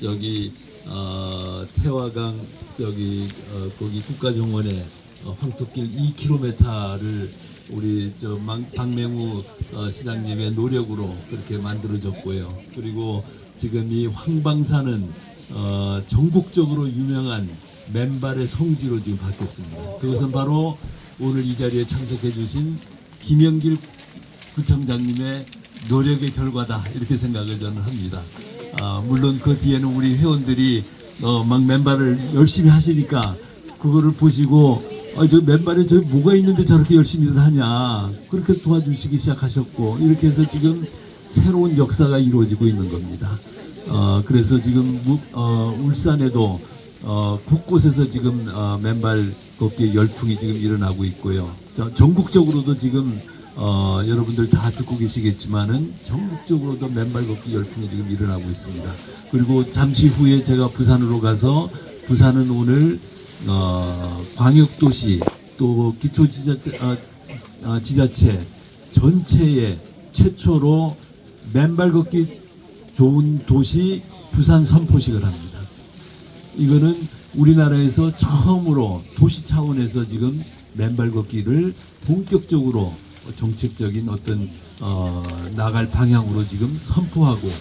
저기 태화강 저기 거기 국가정원에 황토길 2km를 우리 박맹우 시장님의 노력으로 그렇게 만들어졌고요. 그리고 지금 이 황방산은 전국적으로 유명한 맨발의 성지로 지금 바뀌었습니다. 그것은 바로 오늘 이 자리에 참석해 주신 김영길 구청장님의 노력의 결과다, 이렇게 생각을 저는 합니다. 물론 그 뒤에는 우리 회원들이 막 맨발을 열심히 하시니까 그거를 보시고 저 맨발에 저 뭐가 있는데 저렇게 열심히들 하냐, 그렇게 도와주시기 시작하셨고, 이렇게 해서 지금 새로운 역사가 이루어지고 있는 겁니다. 그래서 지금 울산에도 곳곳에서 지금 맨발 걷기 열풍이 지금 일어나고 있고요. 전국적으로도 지금 여러분들 다 듣고 계시겠지만은 전국적으로도 맨발 걷기 열풍이 지금 일어나고 있습니다. 그리고 잠시 후에 제가 부산으로 가서, 부산은 오늘 광역도시 또 기초지자체 전체에 최초로 맨발 걷기 좋은 도시 부산 선포식을 합니다. 이거는 우리나라에서 처음으로 도시 차원에서 지금 맨발 걷기를 본격적으로 정책적인 어떤 나갈 방향으로 지금 선포하고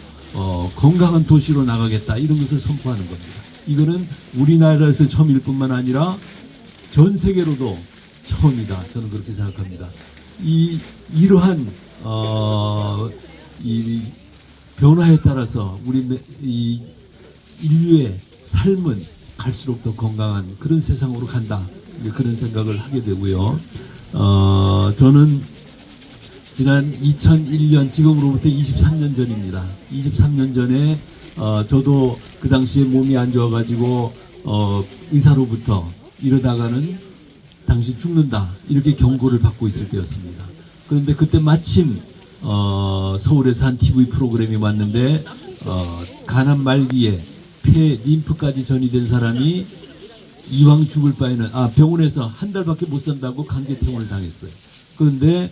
건강한 도시로 나가겠다, 이런 것을 선포하는 겁니다. 이거는 우리나라에서 처음일 뿐만 아니라 전 세계로도 처음이다, 저는 그렇게 생각합니다. 이러한 이 변화에 따라서 우리 이 인류의 삶은 갈수록 더 건강한 그런 세상으로 간다, 그런 생각을 하게 되고요. 저는 지난 2001년, 지금으로부터 23년 전입니다. 23년 전에 저도 그 당시에 몸이 안 좋아가지고 의사로부터 이러다가는 당신 죽는다, 이렇게 경고를 받고 있을 때였습니다. 그런데 그때 마침 서울에서 한 TV 프로그램이 왔는데 간암 말기에 폐 림프까지 전이 된 사람이 이왕 죽을 바에는 병원에서 한 달밖에 못 산다고 강제 퇴원을 당했어요. 그런데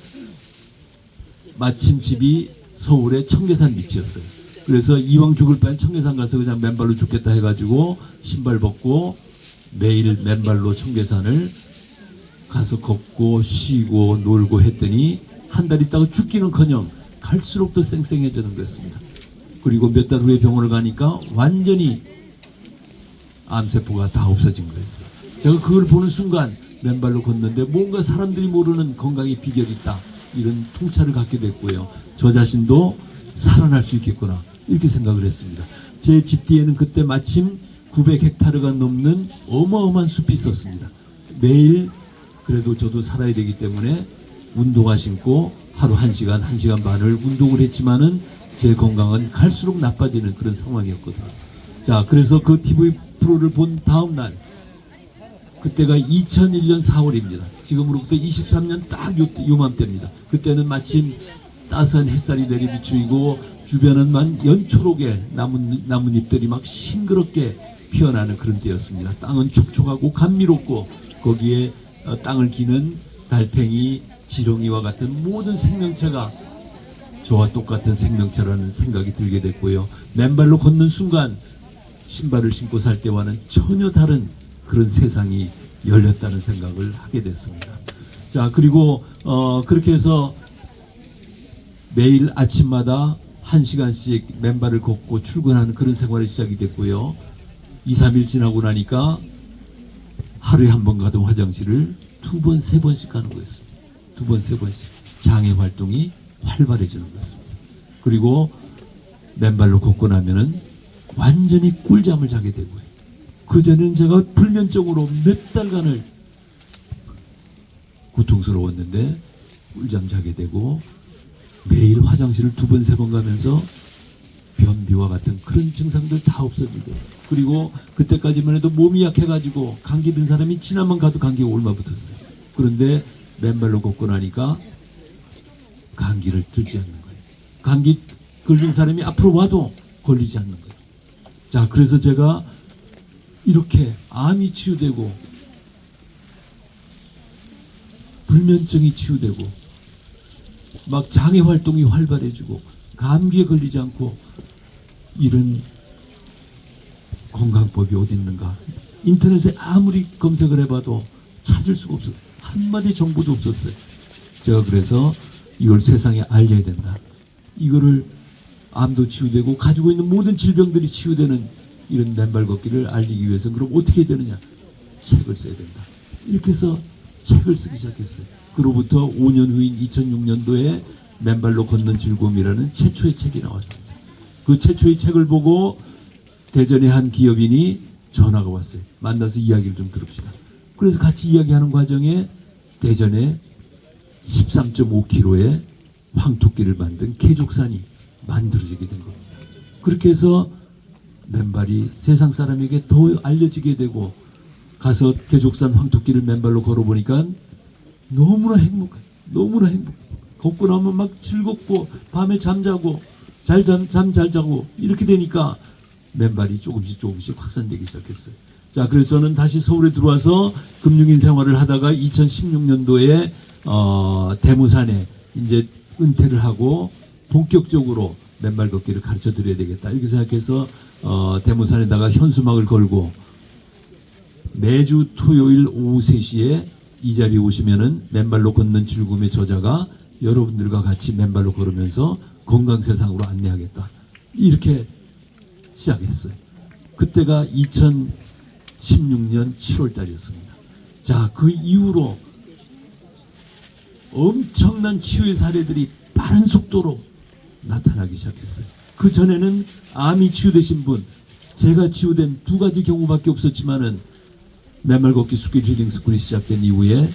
마침 집이 서울의 청계산 밑이었어요. 그래서 이왕 죽을 바엔 청계산 가서 그냥 맨발로 죽겠다 해가지고 신발 벗고 매일 맨발로 청계산을 가서 걷고 쉬고 놀고 했더니 한 달 있다가 죽기는커녕 갈수록 더 쌩쌩해지는 거였습니다. 그리고 몇 달 후에 병원을 가니까 완전히 암세포가 다 없어진 거였어요. 제가 그걸 보는 순간 맨발로 걷는데 뭔가 사람들이 모르는 건강의 비결이 있다, 이런 통찰을 갖게 됐고요. 저 자신도 살아날 수 있겠구나, 이렇게 생각을 했습니다. 제 집 뒤에는 그때 마침 900헥타르가 넘는 어마어마한 숲이 있었습니다. 매일 그래도 저도 살아야 되기 때문에 운동화 신고 하루 1시간, 1시간 반을 운동을 했지만은 제 건강은 갈수록 나빠지는 그런 상황이었거든요. 자, 그래서 그 TV 프로를 본 다음 날, 그때가 2001년 4월입니다. 지금으로부터 23년 딱 요맘때입니다. 그때는 마침 따스한 햇살이 내리비추이고 주변은 연초록의 나뭇잎들이 막 싱그럽게 피어나는 그런 때였습니다. 땅은 촉촉하고 감미롭고 거기에 땅을 기는 달팽이, 지렁이와 같은 모든 생명체가 저와 똑같은 생명체라는 생각이 들게 됐고요. 맨발로 걷는 순간 신발을 신고 살 때와는 전혀 다른 그런 세상이 열렸다는 생각을 하게 됐습니다. 자, 그리고 그렇게 해서 매일 아침마다 1시간씩 맨발을 걷고 출근하는 그런 생활이 시작이 됐고요. 2, 3일 지나고 나니까 하루에 한 번 가던 화장실을 2번, 3번씩 가는 거였습니다. 2번, 3번씩. 장애 활동이 활발해지는 거였습니다. 그리고 맨발로 걷고 나면은 완전히 꿀잠을 자게 되고요. 그전에는 제가 불면증으로 몇 달간을 고통스러웠는데 꿀잠 자게 되고, 매일 화장실을 2번, 3번 가면서 변비와 같은 그런 증상들 다 없어지고, 그리고 그때까지만 해도 몸이 약해가지고 감기 든 사람이 지나만 가도 감기가 옮아 붙었어요. 그런데 맨발로 걷고 나니까 감기를 들지 않는 거예요. 감기 걸린 사람이 앞으로 와도 걸리지 않는 거예요. 자, 그래서 제가 이렇게 암이 치유되고 불면증이 치유되고 막 장애 활동이 활발해지고 감기에 걸리지 않고 이런 건강법이 어디 있는가. 인터넷에 아무리 검색을 해봐도 찾을 수가 없었어요. 한마디 정보도 없었어요. 제가 그래서 이걸 세상에 알려야 된다. 이거를 암도 치유되고 가지고 있는 모든 질병들이 치유되는 이런 맨발 걷기를 알리기 위해서 그럼 어떻게 해야 되느냐. 책을 써야 된다. 이렇게 해서 책을 쓰기 시작했어요. 그로부터 5년 후인 2006년도에 맨발로 걷는 즐거움이라는 최초의 책이 나왔습니다. 그 최초의 책을 보고 대전의 한 기업인이 전화가 왔어요. 만나서 이야기를 좀 들읍시다. 그래서 같이 이야기하는 과정에 대전에 13.5km의 황토끼를 만든 계족산이 만들어지게 된 겁니다. 그렇게 해서 맨발이 세상 사람에게 더 알려지게 되고 가서 계족산 황토끼를 맨발로 걸어보니까 너무나 행복해요. 너무나 행복해요. 걷고 나면 막 즐겁고 밤에 잠자고 잠 잘 자고 이렇게 되니까 맨발이 조금씩 확산되기 시작했어요. 자, 그래서 저는 다시 서울에 들어와서 금융인 생활을 하다가 2016년도에 대무산에 이제 은퇴를 하고 본격적으로 맨발 걷기를 가르쳐 드려야 되겠다 이렇게 생각해서 대무산에다가 현수막을 걸고 매주 토요일 오후 3시에 이 자리에 오시면은 맨발로 걷는 즐거움의 저자가 여러분들과 같이 맨발로 걸으면서 건강 세상으로 안내하겠다 이렇게 시작했어요. 그때가 2016년 7월 달이었습니다. 자, 그 이후로 엄청난 치유의 사례들이 빠른 속도로 나타나기 시작했어요. 그 전에는 암이 치유되신 분, 제가 치유된 2가지 경우밖에 없었지만은 맨발 걷기 숲길 힐링 스쿨이 시작된 이후에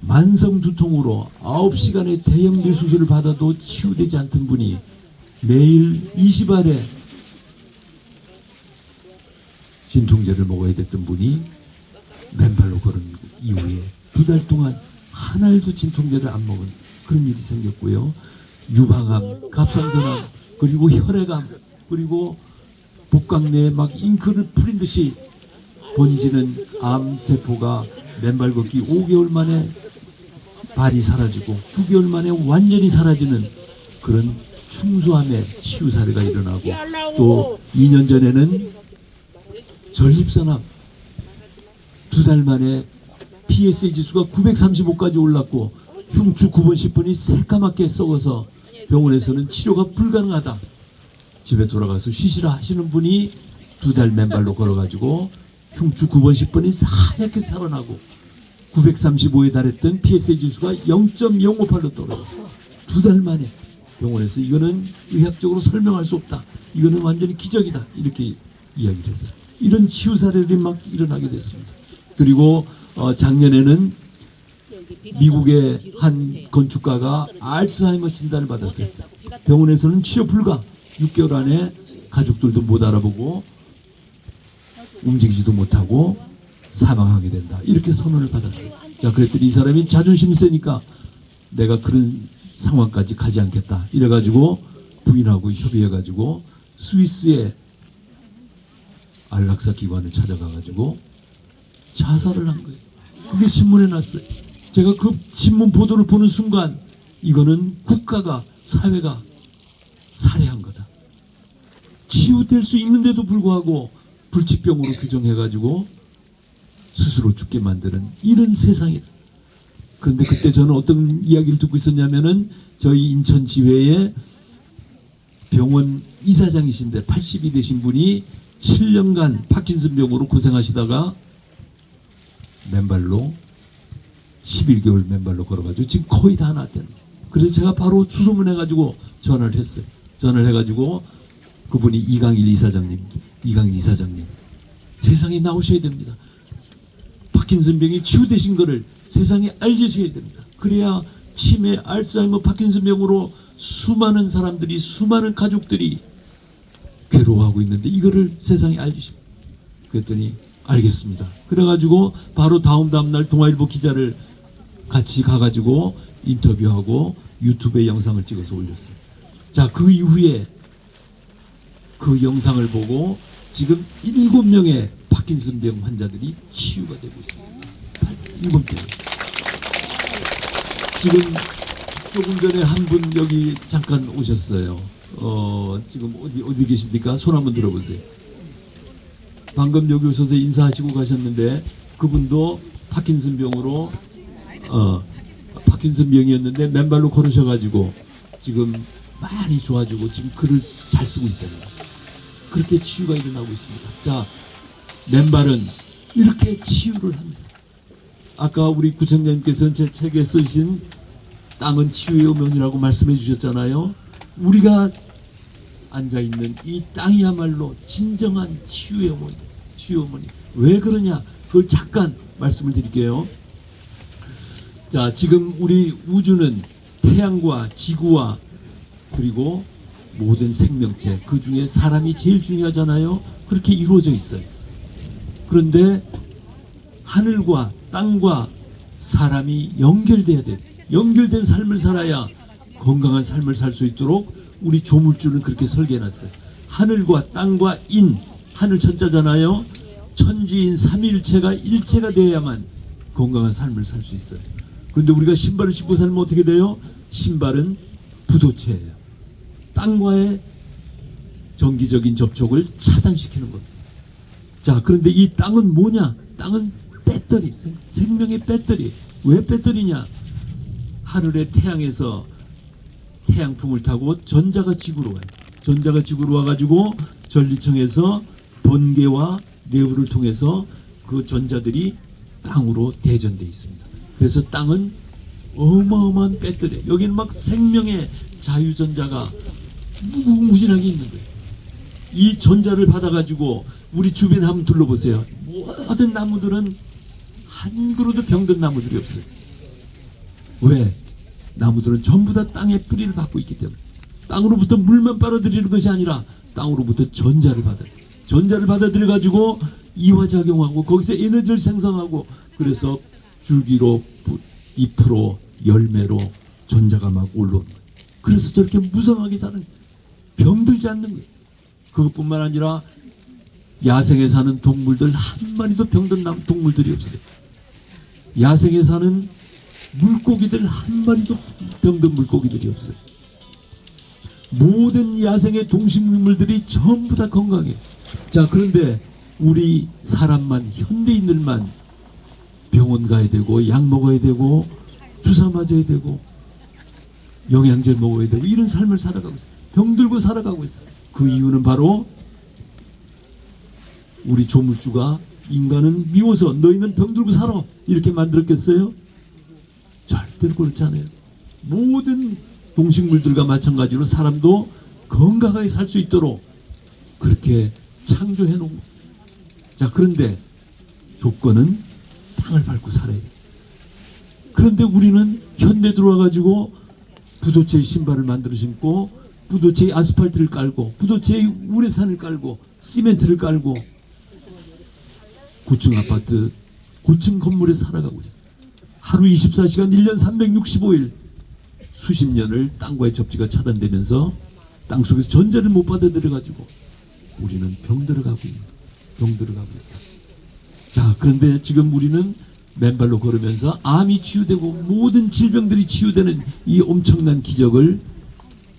만성 두통으로 9시간의 대형 뇌수술을 받아도 치유되지 않던 분이 매일 20알의 진통제를 먹어야 됐던 분이 맨발로 걸은 이후에 2달 동안 한 알도 진통제를 안 먹은 그런 일이 생겼고요. 유방암, 갑상선암, 그리고 혈액암, 그리고 복강 내에 막 잉크를 뿌린 듯이 번지는 암세포가 맨발 걷기 5개월 만에 발이 사라지고 9개월 만에 완전히 사라지는 그런 충소암의 치유 사례가 일어나고 또 2년 전에는 전립선암 2달 만에 PSA 지수가 935까지 올랐고 흉추 9번 10번이 새까맣게 썩어서 병원에서는 치료가 불가능하다. 집에 돌아가서 쉬시라 하시는 분이 2달 맨발로 걸어가지고 흉추 9번 10번이 하얗게 살아나고 935에 달했던 PSA 지수가 0.058로 떨어졌어. 2달 만에 병원에서 이거는 의학적으로 설명할 수 없다. 이거는 완전히 기적이다. 이렇게 이야기를 했어요. 이런 치유 사례들이 막 일어나게 됐습니다. 그리고 작년에는 미국의 한 건축가가 알츠하이머 진단을 받았어요. 병원에서는 치료 불가. 6개월 안에 가족들도 못 알아보고 움직이지도 못하고 사망하게 된다. 이렇게 선언을 받았어요. 자, 그랬더니 이 사람이 자존심이 세니까 내가 그런 상황까지 가지 않겠다. 이래가지고 부인하고 협의해가지고 스위스의 안락사 기관을 찾아가가지고 자살을 한 거예요. 그게 신문에 났어요. 제가 그 신문 보도를 보는 순간 이거는 국가가, 사회가 살해한 거다. 치유될 수 있는데도 불구하고 불치병으로 규정해가지고 스스로 죽게 만드는 이런 세상이다. 그런데 그때 저는 어떤 이야기를 듣고 있었냐면은 저희 인천지회의 병원 이사장이신데 80이 되신 분이 7년간 파킨슨병으로 고생하시다가 맨발로 11개월 맨발로 걸어가지고 지금 거의 다 나았대요. 그래서 제가 바로 수소문해가지고 전화를 했어요. 전화를 해가지고 그분이 이강일 이사장님 세상에 나오셔야 됩니다. 파킨슨병이 치유되신 거를 세상에 알려주셔야 됩니다. 그래야 치매, 알츠하이머, 파킨슨병으로 수많은 사람들이, 수많은 가족들이 괴로워하고 있는데 이거를 세상에 알려주십니다. 그랬더니 알겠습니다. 그래가지고 바로 다음 날 동아일보 기자를 같이 가가지고 인터뷰하고 유튜브에 영상을 찍어서 올렸어요. 자, 그 이후에 그 영상을 보고 지금 7명의 파킨슨병 환자들이 치유가 되고 있습니다. 7명. 지금 조금 전에 한 분 여기 잠깐 오셨어요. 지금 어디 계십니까? 손 한번 들어보세요. 방금 여기 오셔서 인사하시고 가셨는데 그분도 파킨슨병으로 파킨슨 병이었는데 맨발로 걸으셔가지고 지금 많이 좋아지고 지금 글을 잘 쓰고 있다는 거예요. 그렇게 치유가 일어나고 있습니다. 자, 맨발은 이렇게 치유를 합니다. 아까 우리 구청장님께서는 제 책에 쓰신 땅은 치유의 음원이라고 말씀해 주셨잖아요. 우리가 앉아있는 이 땅이야말로 진정한 치유의 어머니입니다. 치유의 어머니. 왜 그러냐? 그걸 잠깐 말씀을 드릴게요. 자, 지금 우리 우주는 태양과 지구와 그리고 모든 생명체, 그 중에 사람이 제일 중요하잖아요. 그렇게 이루어져 있어요. 그런데 하늘과 땅과 사람이 연결돼야 돼. 연결된 삶을 살아야 건강한 삶을 살 수 있도록 우리 조물주는 그렇게 설계해놨어요. 하늘과 땅과 인, 하늘 천자잖아요. 천지인 삼위일체가 일체가 되어야만 건강한 삶을 살 수 있어요. 그런데 우리가 신발을 신고 살면 어떻게 돼요? 신발은 부도체예요. 땅과의 정기적인 접촉을 차단시키는 겁니다. 자, 그런데 이 땅은 뭐냐? 땅은 배터리, 생명의 배터리. 왜 배터리냐? 하늘의 태양에서 태양풍을 타고 전자가 지구로 와요. 전자가 지구로 와가지고 전리청에서 번개와 뇌우를 통해서 그 전자들이 땅으로 대전돼 있습니다. 그래서 땅은 어마어마한 배터리. 여기는 막 생명의 자유전자가 무궁무진하게 있는 거예요. 이 전자를 받아가지고 우리 주변에 한번 둘러보세요. 모든 나무들은 한 그루도 병든 나무들이 없어요. 왜? 나무들은 전부 다 땅의 뿌리를 받고 있기 때문에. 땅으로부터 물만 빨아들이는 것이 아니라 땅으로부터 전자를 받아요. 전자를 받아들여 가지고 이화작용하고 거기서 에너지를 생성하고, 그래서 줄기로 잎으로 열매로 전자가 막 올라오는 거예요. 그래서 저렇게 무성하게 사는, 병들지 않는 거예요. 그것뿐만 아니라 야생에 사는 동물들 한 마리도 병든 동물들이 없어요. 야생에 사는 물고기들 한 마리도 병든 물고기들이 없어요. 모든 야생의 동식물들이 전부 다 건강해요. 자, 그런데 우리 사람만, 현대인들만 병원 가야 되고 약 먹어야 되고 주사 맞아야 되고 영양제 먹어야 되고 이런 삶을 살아가고 있어요. 병들고 살아가고 있어요. 그 이유는 바로 우리 조물주가 인간은 미워서 너희는 병들고 살아 이렇게 만들었겠어요? 절대로 그렇지 않아요. 모든 동식물들과 마찬가지로 사람도 건강하게 살 수 있도록 그렇게 창조해 놓은 거예요. 자, 그런데 조건은 땅을 밟고 살아야 돼. 그런데 우리는 현대 들어와 가지고 부도체의 신발을 만들어 신고 부도체의 아스팔트를 깔고 부도체의 우레탄을 깔고 시멘트를 깔고 고층 아파트, 고층 건물에 살아가고 있어요. 하루 24시간 1년 365일 수십 년을 땅과의 접지가 차단되면서 땅속에서 전자를 못 받아들여 가지고 우리는 병들어가고 있는 거예요. 병들어가고 있다. 자, 그런데 지금 우리는 맨발로 걸으면서 암이 치유되고 모든 질병들이 치유되는 이 엄청난 기적을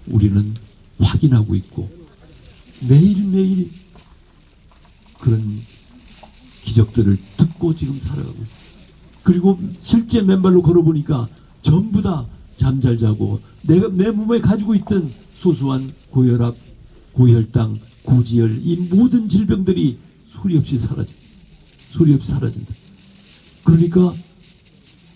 우리는 확인하고 있고 매일매일 그런 기적들을 듣고 지금 살아가고 있습니다. 그리고 실제 맨발로 걸어보니까 전부 다 잠 잘 자고 내가 내 몸에 가지고 있던 소소한 고혈압, 고혈당, 고지혈 이 모든 질병들이 소리 없이 사라져. 소리 없이 사라진다. 그러니까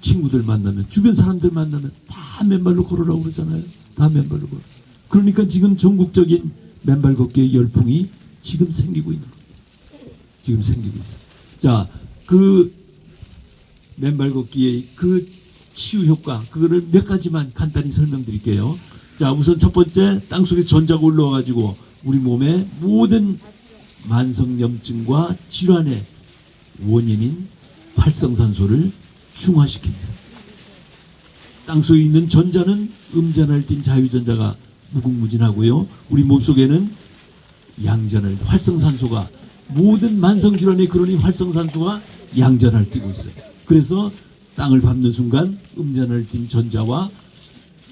친구들 만나면 주변 사람들 만나면 다 맨발로 걸으라고 그러잖아요. 다 맨발로 걸어. 그러니까 지금 전국적인 맨발 걷기의 열풍이 지금 생기고 있는 겁니다. 지금 생기고 있어요. 자, 그 맨발 걷기의 그 치유 효과, 그거를 몇 가지만 간단히 설명드릴게요. 자, 우선 첫 번째, 땅속에 전자가 올라와 가지고 우리 몸의 모든 만성염증과 질환의 원인인 활성산소를 중화시킵니다. 땅속에 있는 전자는 음전을 띤 자유전자가 무궁무진하고요. 우리 몸속에는 양전을, 활성산소가, 모든 만성질환의 근원인 활성산소가 양전을 띠고 있어요. 그래서 땅을 밟는 순간 음전을 띤 전자와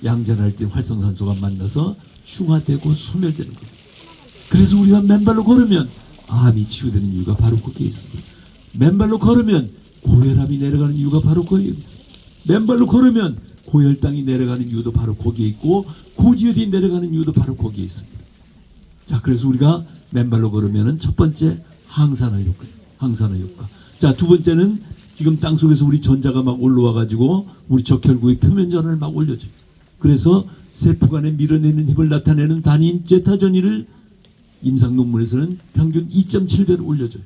양전을 띤 활성산소가 만나서 중화되고 소멸되는 겁니다. 그래서 우리가 맨발로 걸으면 암이 치유되는 이유가 바로 거기에 있습니다. 맨발로 걸으면 고혈압이 내려가는 이유가 바로 거기에 있습니다. 맨발로 걸으면 고혈당이 내려가는 이유도 바로 거기에 있고 고지혈이 내려가는 이유도 바로 거기에 있습니다. 자, 그래서 우리가 맨발로 걸으면은 첫 번째 항산화 효과, 항산화 효과. 자, 두 번째는 지금 땅속에서 우리 전자가 막 올라와 가지고 우리 적혈구의 표면 전환을 막 올려줘요. 그래서 세포간에 밀어내는 힘을 나타내는 단위인 제타전이를 임상 논문에서는 평균 2.7배로 올려줘요.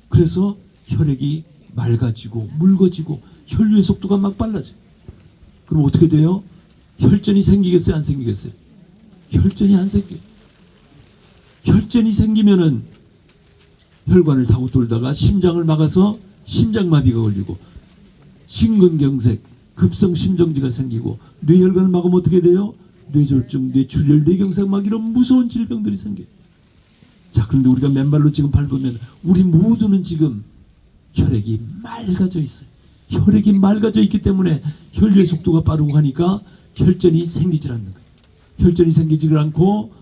그래서 혈액이 맑아지고 묽어지고 혈류의 속도가 막 빨라져요. 그럼 어떻게 돼요? 혈전이 생기겠어요? 안 생기겠어요? 혈전이 안 생겨요. 혈전이 생기면은 혈관을 타고 돌다가 심장을 막아서 심장마비가 걸리고 심근경색, 급성심정지가 생기고 뇌혈관을 막으면 어떻게 돼요? 뇌졸중, 뇌출혈, 뇌경색 막 이런 무서운 질병들이 생겨요. 자, 그런데 우리가 맨발로 지금 밟으면 우리 모두는 지금 혈액이 맑아져 있어요. 혈액이 맑아져 있기 때문에 혈류의 속도가 빠르고 하니까 혈전이 생기질 않는 거예요. 혈전이 생기지 않고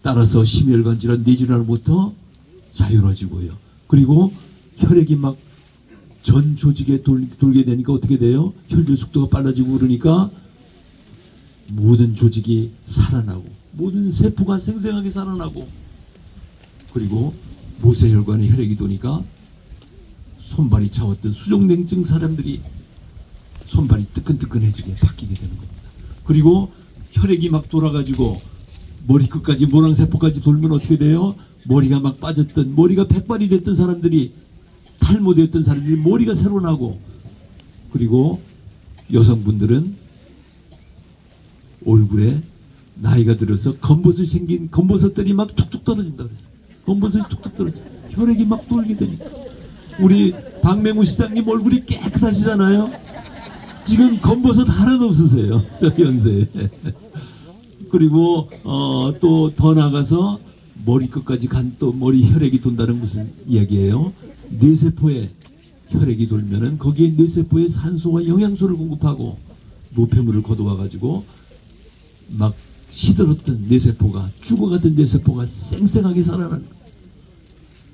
따라서 심혈관 질환, 뇌질환으로부터 자유로워지고요. 그리고 혈액이 막 전 조직에 돌게 되니까 어떻게 돼요? 혈류 속도가 빨라지고 그러니까 모든 조직이 살아나고 모든 세포가 생생하게 살아나고 그리고 모세혈관에 혈액이 도니까 손발이 차왔던 수족냉증 사람들이 손발이 뜨끈뜨끈해지게 바뀌게 되는 겁니다. 그리고 혈액이 막 돌아가지고 머리끝까지 모낭세포까지 돌면 어떻게 돼요? 머리가 막 빠졌던 머리가 백발이 됐던 사람들이 탈모되었던 사람들이 머리가 새로 나고 그리고 여성분들은 얼굴에 나이가 들어서 검버섯이 생긴 검버섯들이 막 툭툭 떨어진다 그랬어요. 검버섯이 툭툭 떨어져. 혈액이 막 돌게 되니까. 우리 박맹우 시장님 얼굴이 깨끗하시잖아요. 지금 검버섯 하나도 없으세요. 저 연세에. 그리고 또 더 나가서 머리끝까지 간 또 머리 혈액이 돈다는 무슨 이야기예요? 뇌세포에 혈액이 돌면은 거기에 뇌세포에 산소와 영양소를 공급하고 노폐물을 걷어와 가지고 막 시들었던 뇌세포가 죽어가던 뇌세포가 쌩쌩하게 살아나는 거예요.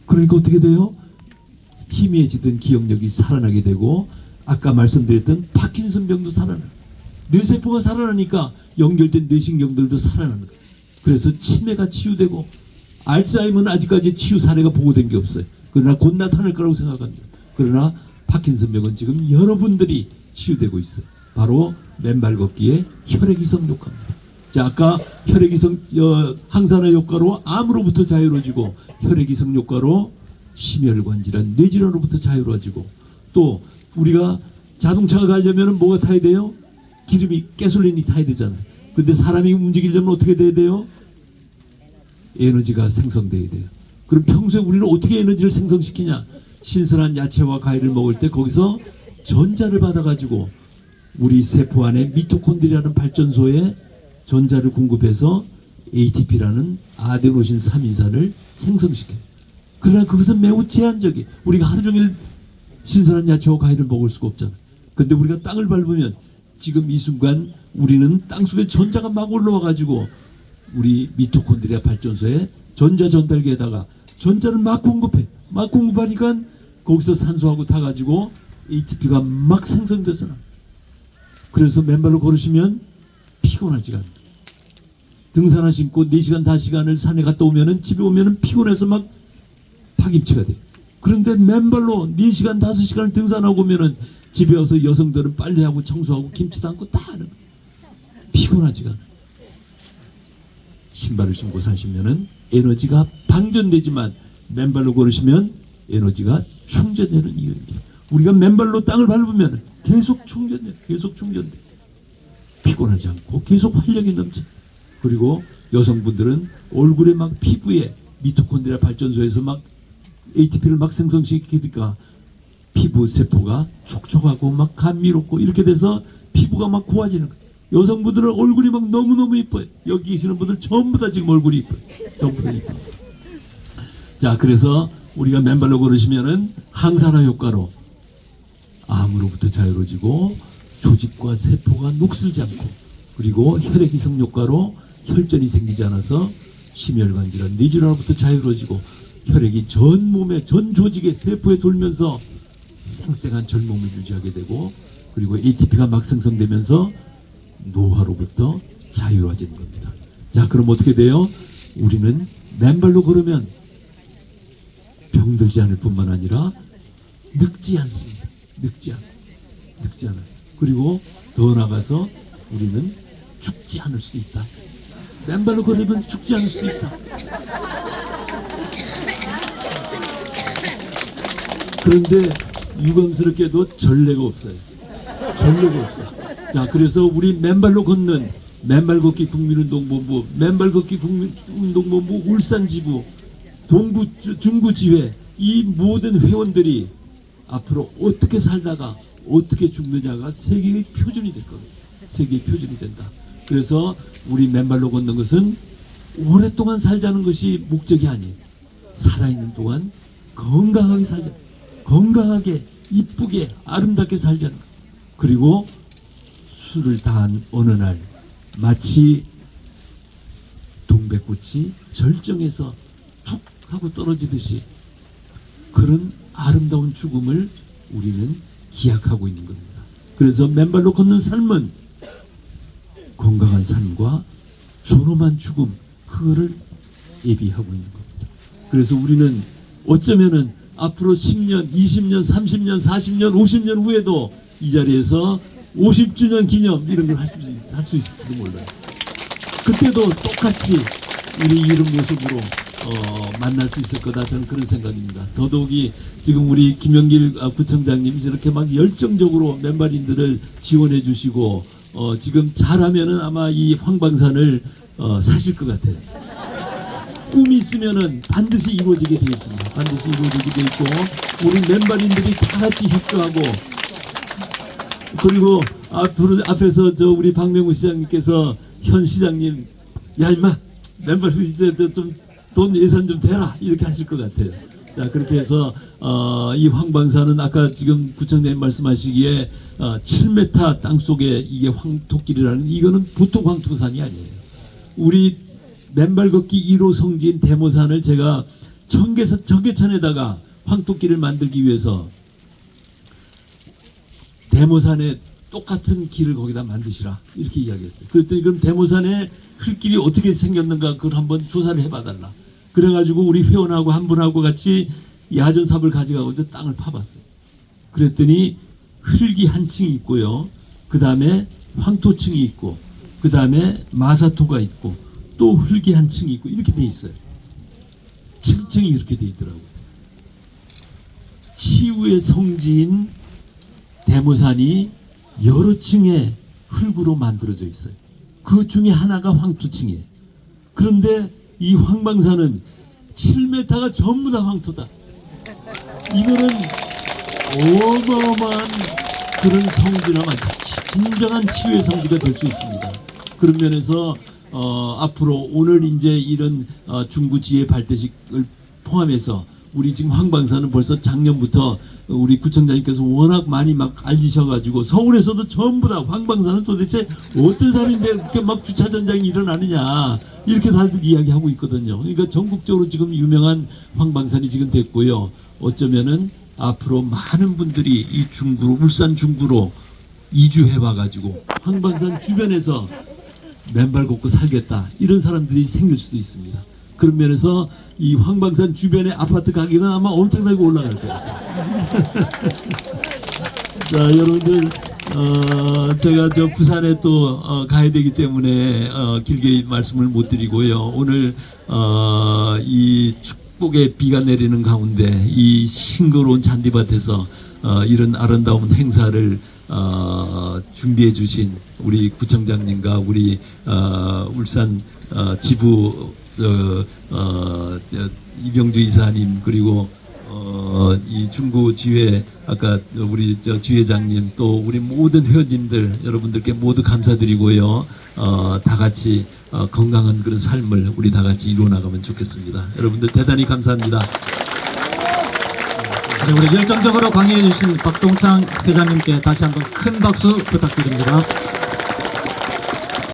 그러니까 어떻게 돼요? 희미해지던 기억력이 살아나게 되고 아까 말씀드렸던 파킨슨병도 살아나요. 뇌세포가 살아나니까 연결된 뇌신경들도 살아나는 거예요. 그래서 치매가 치유되고 알츠하이머는 아직까지 치유 사례가 보고된 게 없어요. 그러나 곧 나타날 거라고 생각합니다. 그러나 파킨슨병은 지금 여러분들이 치유되고 있어요. 바로 맨발 걷기의 혈액이성 효과입니다. 자, 아까 혈액이성 항산화 효과로 암으로부터 자유로워지고 혈액이성 효과로 심혈관 질환, 뇌질환으로부터 자유로워지고 또 우리가 자동차가 가려면 뭐가 타야 돼요? 기름이 가솔린이 타야 되잖아요. 근데 사람이 움직이려면 어떻게 돼야 돼요? 에너지가 생성돼야 돼요. 그럼 평소에 우리는 어떻게 에너지를 생성시키냐? 신선한 야채와 과일을 먹을 때 거기서 전자를 받아가지고 우리 세포 안에 미토콘드리아라는 발전소에 전자를 공급해서 ATP라는 아데노신 3인산을 생성시켜요. 그러나 그것은 매우 제한적이에요. 우리가 하루 종일 신선한 야채와 과일을 먹을 수가 없잖아요. 근데 우리가 땅을 밟으면 지금 이 순간 우리는 땅속에 전자가 막 올라와 가지고 우리 미토콘드리아 발전소에 전자 전달기에다가 전자를 막 공급해. 막 공급하니까 거기서 산소하고 타가지고 ATP가 막 생성돼서 나. 그래서 맨발로 걸으시면 피곤하지가 않아요. 등산 하시고 4시간, 5시간을 산에 갔다 오면은 집에 오면은 피곤해서 막 파김치가 돼. 그런데 맨발로 4시간, 5시간을 등산하고 오면은 집에 와서 여성들은 빨래하고 청소하고 김치 담고 다 하는 거예요. 피곤하지가 않아요. 신발을 신고 사시면은 에너지가 방전되지만 맨발로 걸으시면 에너지가 충전되는 이유입니다. 우리가 맨발로 땅을 밟으면 계속 충전돼, 계속 충전돼. 피곤하지 않고 계속 활력이 넘쳐. 그리고 여성분들은 얼굴에 막 피부에 미토콘드리아 발전소에서 막 ATP를 막 생성시키니까 피부 세포가 촉촉하고 막 감미롭고 이렇게 돼서 피부가 막 고와지는 거예요. 여성분들은 얼굴이 막 너무너무 이뻐요. 여기 계시는 분들 전부 다 지금 얼굴이 이뻐요. 전부 다 이뻐요. 자, 그래서 우리가 맨발로 걸으시면은 항산화 효과로 암으로부터 자유로워지고 조직과 세포가 녹슬지 않고 그리고 혈액 이송 효과로 혈전이 생기지 않아서 심혈관 질환, 뇌질환으로부터 자유로워지고 혈액이 전 몸에 전 조직에 세포에 돌면서 쌩쌩한 젊음을 유지하게 되고 그리고 ATP가 막 생성되면서 노화로부터 자유로워지는 겁니다. 자, 그럼 어떻게 돼요? 우리는 맨발로 걸으면 병들지 않을 뿐만 아니라 늙지 않습니다. 늙지 않아요. 그리고 더 나아가서 우리는 죽지 않을 수도 있다. 맨발로 걸으면 죽지 않을 수도 있다. 그런데 유감스럽게도 전례가 없어요. 자, 그래서 우리 맨발로 걷는 맨발 걷기 국민운동본부, 맨발 걷기 국민운동본부 울산지부, 동구 중구지회 이 모든 회원들이 앞으로 어떻게 살다가 어떻게 죽느냐가 세계의 표준이 될 겁니다. 세계의 표준이 된다. 그래서 우리 맨발로 걷는 것은 오랫동안 살자는 것이 목적이 아니에요. 살아있는 동안 건강하게 살자. 건강하게 이쁘게 아름답게 살자는 것. 그리고 술을 다한 어느 날 마치 동백꽃이 절정에서 툭 하고 떨어지듯이 그런 아름다운 죽음을 우리는 기약하고 있는 겁니다. 그래서 맨발로 걷는 삶은 건강한 삶과 존엄한 죽음, 그거를 예비하고 있는 겁니다. 그래서 우리는 어쩌면은 앞으로 10년, 20년, 30년, 40년, 50년 후에도 이 자리에서 50주년 기념 이런 걸 할 수 있을지도 몰라요. 그때도 똑같이 우리 이런 모습으로 만날 수 있을 거다, 저는 그런 생각입니다. 더더욱이 지금 우리 김영길 구청장님이 저렇게 막 열정적으로 맨발인들을 지원해 주시고 지금 잘하면은 아마 이 황방산을 사실 것 같아요. 꿈이 있으면은 반드시 이루어지게 돼 있습니다. 반드시 이루어지게 돼 있고 우리 맨발인들이 다 같이 협조하고 그리고 앞에서 저 우리 박명우 시장님께서 현 시장님 야 임마 맨발 이제 좀 돈 예산 좀 대라 이렇게 하실 것 같아요. 자, 그렇게 해서 이 황방산은 아까 지금 구청장님 말씀하시기에 7m 땅 속에 이게 황토길이라는 이거는 보통 황토산이 아니에요. 우리 맨발 걷기 1호 성지인 대모산을 제가 청계천에다가 황토길을 만들기 위해서 대모산에 똑같은 길을 거기다 만드시라 이렇게 이야기했어요. 그랬더니 그럼 대모산에 흙길이 어떻게 생겼는가 그걸 한번 조사를 해봐달라. 그래가지고 우리 회원하고 한 분하고 같이 야전삽을 가져가고 땅을 파봤어요. 그랬더니 흙이 한 층이 있고요. 그 다음에 황토층이 있고 그 다음에 마사토가 있고 또 흙이 한 층이 있고 이렇게 돼 있어요. 층층이 이렇게 돼 있더라고요. 치유의 성지인 대모산이 여러 층의 흙으로 만들어져 있어요. 그 중에 하나가 황토층이에요. 그런데 이 황방산은 7m가 전부 다 황토다. 이거는 어마어마한 그런 성지나 진정한 치유의 성지가 될 수 있습니다. 그런 면에서 앞으로 오늘 이제 이런 중구지회 발대식을 포함해서 우리 지금 황방산은 벌써 작년부터 우리 구청장님께서 워낙 많이 막 알리셔가지고 서울에서도 전부 다 황방산은 도대체 어떤 산인데 이렇게 막 주차 전장이 일어나느냐 이렇게 다들 이야기하고 있거든요. 그러니까 전국적으로 지금 유명한 황방산이 지금 됐고요. 어쩌면은 앞으로 많은 분들이 이 중구로 울산 중구로 이주해와가지고 황방산 주변에서 맨발 걷고 살겠다 이런 사람들이 생길 수도 있습니다. 그런 면에서 이 황방산 주변의 아파트 가격은 아마 엄청나게 올라갈 거예요. 자, 여러분들 제가 저 부산에 또 가야 되기 때문에 길게 말씀을 못 드리고요. 오늘 이 축복의 비가 내리는 가운데 이 싱그러운 잔디밭에서 이런 아름다운 행사를 준비해 주신 우리 구청장님과 우리 울산 지부 이병주 이사님 그리고 이 중구 지회 아까 우리 지회장님 또 우리 모든 회원님들 여러분들께 모두 감사드리고요. 다 같이 건강한 그런 삶을 우리 다 같이 이루어 나가면 좋겠습니다. 여러분들 대단히 감사합니다. 네, 우리 열정적으로 강의해 주신 박동창 회장님께 다시 한번 큰 박수 부탁드립니다.